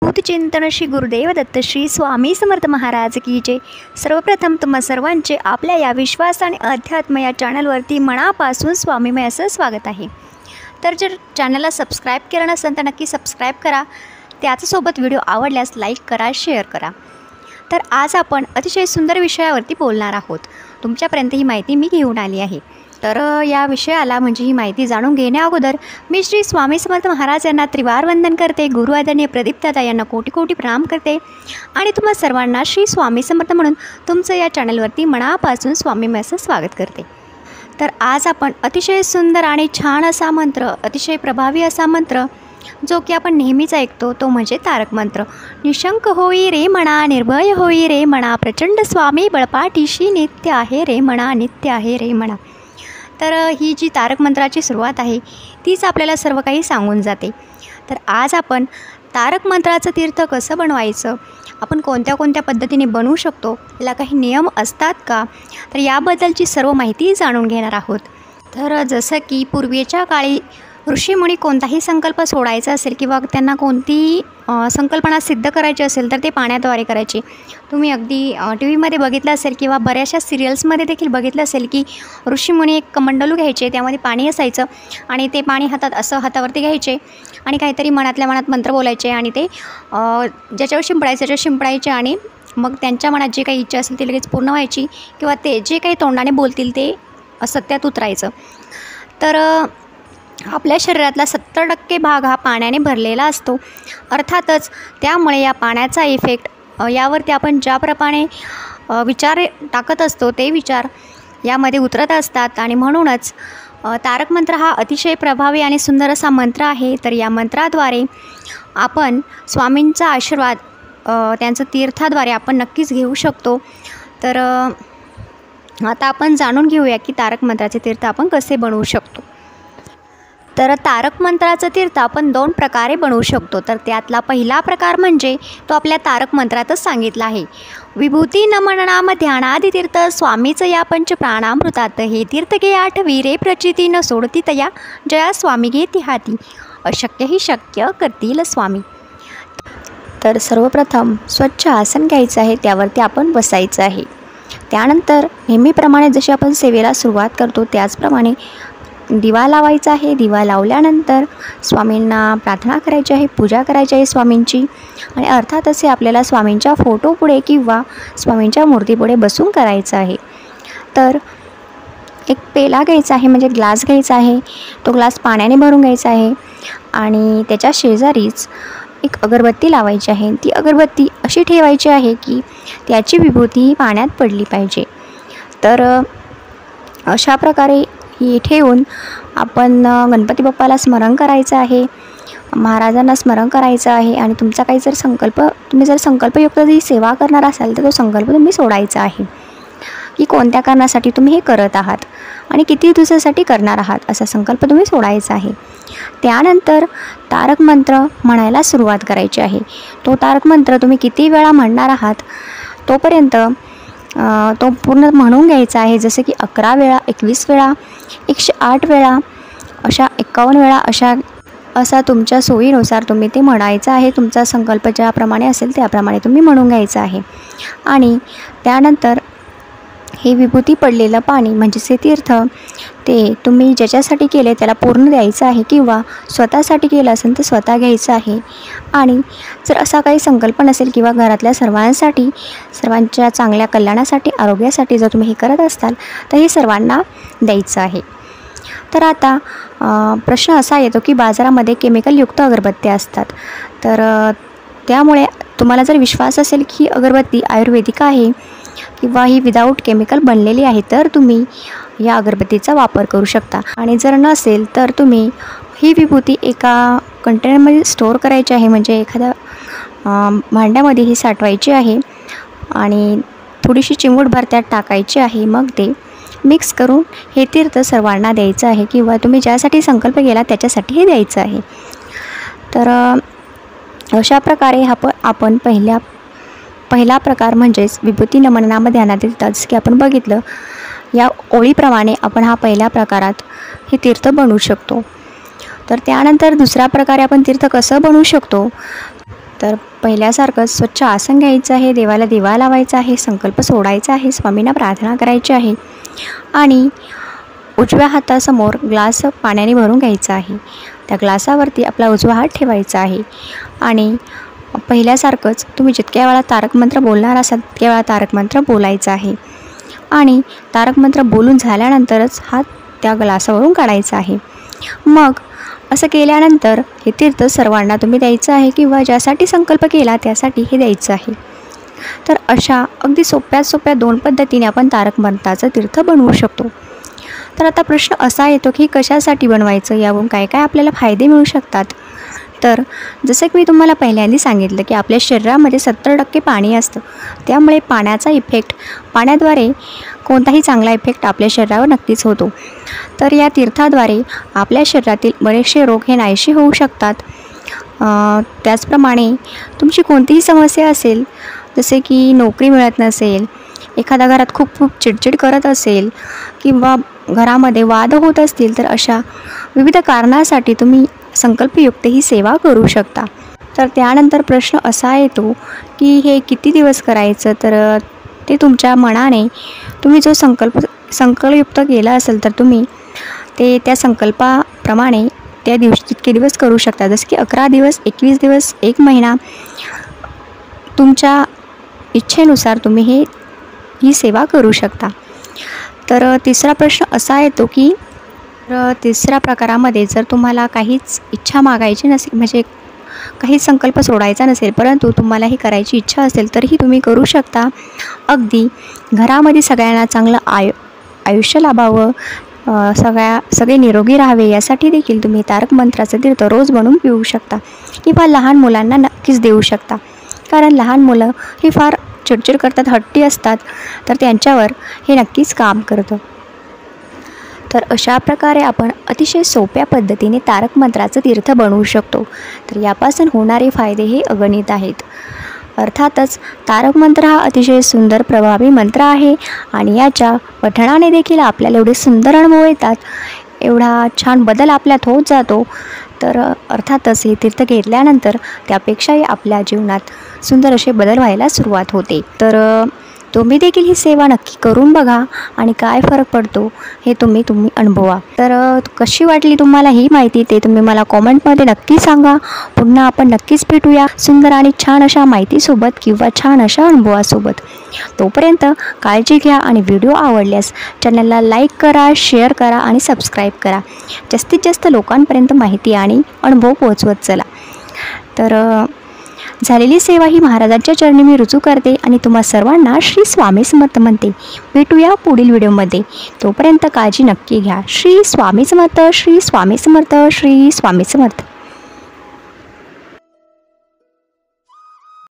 अवधूत चिंतन श्री गुरुदेव दत्त श्री स्वामी समर्थ महाराज की जय। सर्वप्रथम तुम्हा सर्वांचे आपल्या या विश्वास आणि अध्यात्म या चॅनलवरती मनापासून स्वामीमय असं स्वागत आहे। तर जर चॅनलला सबस्क्राईब केलं नसेल तर नक्की सबस्क्राईब करा। त्याचसोबत व्हिडिओ आवडल्यास लाईक करा, शेअर करा। तर आज आपण अतिशय सुंदर विषयावरती बोलणार आहोत। तुमच्यापर्यंत ही माहिती मी घेऊन आली आहे। तर या विषयाला म्हणजे ही माहिती जाणून घेण्या अगोदर मी श्री स्वामी समर्थ महाराज यांना त्रिवार वंदन करते। गुरु आदरणीय प्रदीप दादा यांना कोटी कोटी प्रणाम करते आणि तुम्हा सर्वांना श्री स्वामी समर्थ म्हणून तुमचं या चॅनलवरती मनापासून स्वामीमय असं स्वागत करते। तर आज आपण अतिशय सुंदर आणि छान असा मंत्र, अतिशय प्रभावी असा मंत्र जो की आपण नेहमीच ऐकतो तो म्हणजे तारक मंत्र। निशंक होई रे म्हणा, निर्भय होई रे म्हणा, प्रचंड स्वामी बळपाठीशी नित्य आहे रे म्हणा, नित्य आहे रे म्हणा। तर ही जी तारक मंत्राची सुरुवात आहे तीच आपल्याला सर्व काही सांगून जाते। तर आज आपण तारक मंत्राचं तीर्थ कसं बनवायचं, आपण कोणत्या कोणत्या पद्धतीने बनवू शकतो, याला काही नियम असतात का, तर याबद्दलची सर्व माहिती जाणून घेणार आहोत। तर जसं की पूर्वीच्या काळी ऋषीमुनी कोणताही संकल्प सोडायचा असेल किंवा त्यांना कोणतीही संकल्पना सिद्ध करायची असेल तर ते पाण्याद्वारे करायचे। तुम्ही अगदी टी व्हीमध्ये बघितलं असेल किंवा बऱ्याचशा सिरियल्समध्ये देखील बघितलं असेल की ऋषीमुनी एक कमंडलू घ्यायचे, त्यामध्ये पाणी असायचं आणि ते पाणी हातावरती घ्यायचे आणि काहीतरी मनातल्या मनात मंत्र बोलायचे आणि ते ज्याच्यावर शिंपडायचं त्याच्यावर शिंपडायचे आणि मग त्यांच्या मनात जे काही इच्छा असेल ती लगेच पूर्ण व्हायची किंवा ते जे काही तोंडाने बोलतील ते सत्यात उतरायचं। तर आपल्या शरीरातला 70% भाग हा पाण्याने भरलेला असतो। अर्थातच त्यामुळे या पाण्याचा इफेक्ट यावरती आपण ज्याप्रमाणे विचार टाकत असतो ते विचार यामध्ये उतरत असतात आणि म्हणूनच तारक मंत्र हा अतिशय प्रभावी आणि सुंदर असा मंत्र आहे। तर या मंत्राद्वारे आपण स्वामींचा आशीर्वाद त्यांचं तीर्थाद्वारे आपण नक्कीच घेऊ शकतो। तर आता आपण जाणून घेऊया की तारक मंत्राचे तीर्थ आपण कसे बनवू शकतो। तर तारक मंत्राचं तीर्थ आपण 2 प्रकारे बनवू शकतो। तर त्यातला पहिला प्रकार म्हणजे तो आपल्या तारक मंत्रातच सांगितला आहे। विभूती नमन नाम ध्यानादि तीर्थ स्वामीचं या पंच प्राणामृतात, हे तीर्थ घे आठवी रे प्रचिती न सोडती तया, जया स्वामी घेती हाती, अशक्य ही शक्य करतील स्वामी। तर सर्वप्रथम स्वच्छ आसन घ्यायचं आहे, त्यावरती आपण बसायचं आहे। त्यानंतर नेहमीप्रमाणे जशी आपण सेवेला सुरुवात करतो त्याचप्रमाणे दिवा लावायचा आहे। दिवा लावल्यानंतर स्वामींना प्रार्थना करायची आहे, पूजा करायची आहे स्वामींची आणि अर्थातच हे आपल्याला स्वामींच्या फोटोपुढे किंवा स्वामींच्या मूर्तीपुढे बसून करायचं आहे। तर एक पेला घ्यायचा आहे म्हणजे ग्लास घ्यायचा आहे, तो ग्लास पाण्याने भरून घ्यायचा आहे आणि त्याच्या शेजारीच एक अगरबत्ती लावायची आहे। ती अगरबत्ती अशी ठेवायची आहे की त्याची विभूती पाण्यात पडली पाहिजे। तर अशा प्रकारे ही ठेवून आपण गणपती बाप्पाला स्मरण करायचं आहे, महाराजांना स्मरण करायचं आहे आणि तुमचा काही जर तुम्ही जर संकल्पयुक्त जी सेवा करणार असाल तर तो संकल्प तुम्ही सोडायचा आहे की कोणत्या कारणासाठी तुम्ही हे करत आहात आणि किती दिवसासाठी करणार आहात असा संकल्प तुम्ही सोडायचा आहे। त्यानंतर तारक मंत्र म्हणायला सुरुवात करायची आहे। तो तारक मंत्र तुम्ही किती वेळा म्हणणार आहात तोपर्यंत तो पूर्ण म्हणून घ्यायचा आहे। जसे की 11 वेळा, 21 वेळा, 108 वेळा, अशा 51 वेळा असा तुमच्या सोयीनुसार तुम्ही ते म्हणायचं आहे। तुमचा संकल्प ज्याप्रमाणे असेल त्याप्रमाणे तुम्ही म्हणून घ्यायचं आहे आणि त्यानंतर हे विभूती पडलेलं पाणी म्हणजेच हे तीर्थ ते तुम्ही ज्याच्यासाठी केले त्याला पूर्ण द्यायचं आहे किंवा स्वतःसाठी केलं असेल तर स्वतः घ्यायचं आहे आणि जर असा काही संकल्प नसेल किंवा घरातल्या सर्वांसाठी, सर्वांच्या चांगल्या कल्याणासाठी, आरोग्यासाठी जर तुम्ही हे करत असाल तर हे सर्वांना द्यायचं आहे। तर आता प्रश्न असा येतो की बाजारामध्ये केमिकलयुक्त अगरबत्त्या असतात, तर त्यामुळे तुम्हाला जर विश्वास असेल की अगरबत्ती आयुर्वेदिक आहे किंवा ही विदाऊट केमिकल बनलेली आहे तर तुम्ही या अगरबत्तीचा वापर करू शकता आणि जर नसेल तर तुम्ही ही विभूती एका कंटेनरमध्ये स्टोअर करायची आहे, म्हणजे एखाद्या भांड्यामध्ये ही साठवायची आहे आणि थोडीशी चिमूटभर त्यात टाकायची आहे। मग ते मिक्स करून हे तीर्थ सर्वांना द्यायचं आहे किंवा तुम्ही ज्यासाठी संकल्प केला त्याच्यासाठी हे द्यायचं आहे। तर अशा प्रकारे आपण पहिला प्रकार म्हणजेच विभूती नमन नाम ध्यानात तीर्थ जसं की आपण बघितलं या ओळीप्रमाणे आपण हा पहिल्या प्रकारात हे तीर्थ बनवू शकतो। तर त्यानंतर दुसऱ्या प्रकारे आपण तीर्थ कसं बनवू शकतो, तर पहिल्यासारखंच स्वच्छ आसन घ्यायचं आहे, देवाला दिवा लावायचा आहे, संकल्प सोडायचा आहे, स्वामींना प्रार्थना करायची आहे आणि उजव्या हातासमोर ग्लास पाण्याने भरून घ्यायचा आहे. त्या ग्लासावरती आपला उजवा हात ठेवायचा आहे आणि पहिल्यासारखंच तुम्ही जितक्या वेळा तारक मंत्र बोलणार असाल तितक्या वेळा तारक मंत्र बोलायचा आहे आणि तारक मंत्र बोलून झाल्यानंतरच हात त्या ग्लासावरून काढायचा आहे. मग असं केल्यानंतर हे तीर्थ सर्वांना तुम्ही द्यायचं आहे किंवा ज्यासाठी संकल्प केला त्यासाठी हे द्यायचं आहे. तर अशा अगदी सोप्यात सोप्या 2 पद्धतीने आपण तारक मंत्राचं तीर्थ बनवू शकतो. तर आता प्रश्न असा येतो की कशासाठी बनवायचं, यावरून काय काय आपल्याला फायदे मिळू शकतात. तर जसं की मी तुम्हाला पहिल्यांदा सांगितलं की आपल्या शरीरामध्ये 70% पाणी असतं, त्यामुळे पाण्याचा इफेक्ट, पाण्याद्वारे कोणताही चांगला इफेक्ट आपल्या शरीरावर नक्कीच होतो. तर या तीर्थाद्वारे आपल्या शरीरातील बरेचसे रोग हे नाहीसे होऊ शकतात. त्याचप्रमाणे तुमची कोणतीही समस्या असेल, जसे की नोकरी मिळत नसेल, एखाद्या घरात खूप चिडचिड करत असेल किंवा घरामध्ये वाद होत असतील, तर अशा विविध कारणासाठी तुम्ही संकल्पयुक्त ही सेवा करू शकता. तर त्यानंतर प्रश्न असा येतो की हे किती दिवस करायचं. तर ते तुमच्या मनाने तुम्ही जो संकल्पयुक्त केला असेल तर तुम्ही ते त्या संकल्पाप्रमाणे त्या दिवशी तितके दिवस करू शकता. जसं की 11 दिवस, 21 दिवस, 1 महिना, तुमच्या इच्छेनुसार तुम्ही ही सेवा करू शकता. तर तिसरा प्रश्न असा येतो की तिसऱ्या प्रकारामध्ये जर तुम्हाला काहीच इच्छा मागायची नसेल, म्हणजे काही संकल्प सोडायचा नसेल, परंतु तुम्हाला ही करायची इच्छा असेल तरीही तुम्ही करू शकता. अगदी घरामध्ये सगळ्यांना चांगलं आयुष्य लाभावं, सगळे निरोगी राहावे यासाठी देखील तुम्ही तारक मंत्राचं तीर्थ रोज बनवून पिऊ शकता किंवा लहान मुलांना नक्कीच देऊ शकता. कारण लहान मुलं ही फार चिडचिड करतात, हट्टी असतात, तर त्यांच्यावर हे नक्कीच काम करतं. तर अशा प्रकारे आपण अतिशय सोप्या पद्धतीने तारक मंत्राचं तीर्थ बनवू शकतो. तर यापासून होणारे फायदे हे अगणित आहेत. अर्थातच तारक मंत्र हा अतिशय सुंदर प्रभावी मंत्र आहे आणि याच्या पठणाने देखील आपल्याला एवढे सुंदर अनुभव येतात, एवढा छान बदल आपल्यात होत जातो. तर अर्थातच हे तीर्थ घेतल्यानंतर त्यापेक्षाही आपल्या जीवनात सुंदर असे बदल व्हायला सुरुवात होते. तर तुम्ही देखील ही सेवा नक्की करून बघा आणि काय फरक पडतो हे तुम्ही अनुभवा. तर कशी वाटली तुम्हाला ही माहिती ते तुम्ही मला कॉमेंटमध्ये नक्की सांगा. पुन्हा आपण नक्कीच भेटूया सुंदर आणि छान अशा माहितीसोबत किंवा छान अशा अनुभवासोबत. तोपर्यंत काळजी घ्या आणि व्हिडिओ आवडल्यास चॅनलला लाईक करा, शेअर करा आणि सबस्क्राईब करा. जास्तीत जास्त लोकांपर्यंत माहिती आणि अनुभव पोहोचवत चला. तर झालेली सेवा ही महाराजांच्या चरणी मी रुजू करते आणि तुम्हा सर्वांना श्री स्वामी समर्थ म्हणते. भेटूया पुढील व्हिडिओमध्ये. तोपर्यंत काळजी नक्की घ्या. श्री स्वामी समर्थ, श्री स्वामी समर्थ, श्री स्वामी समर्थ.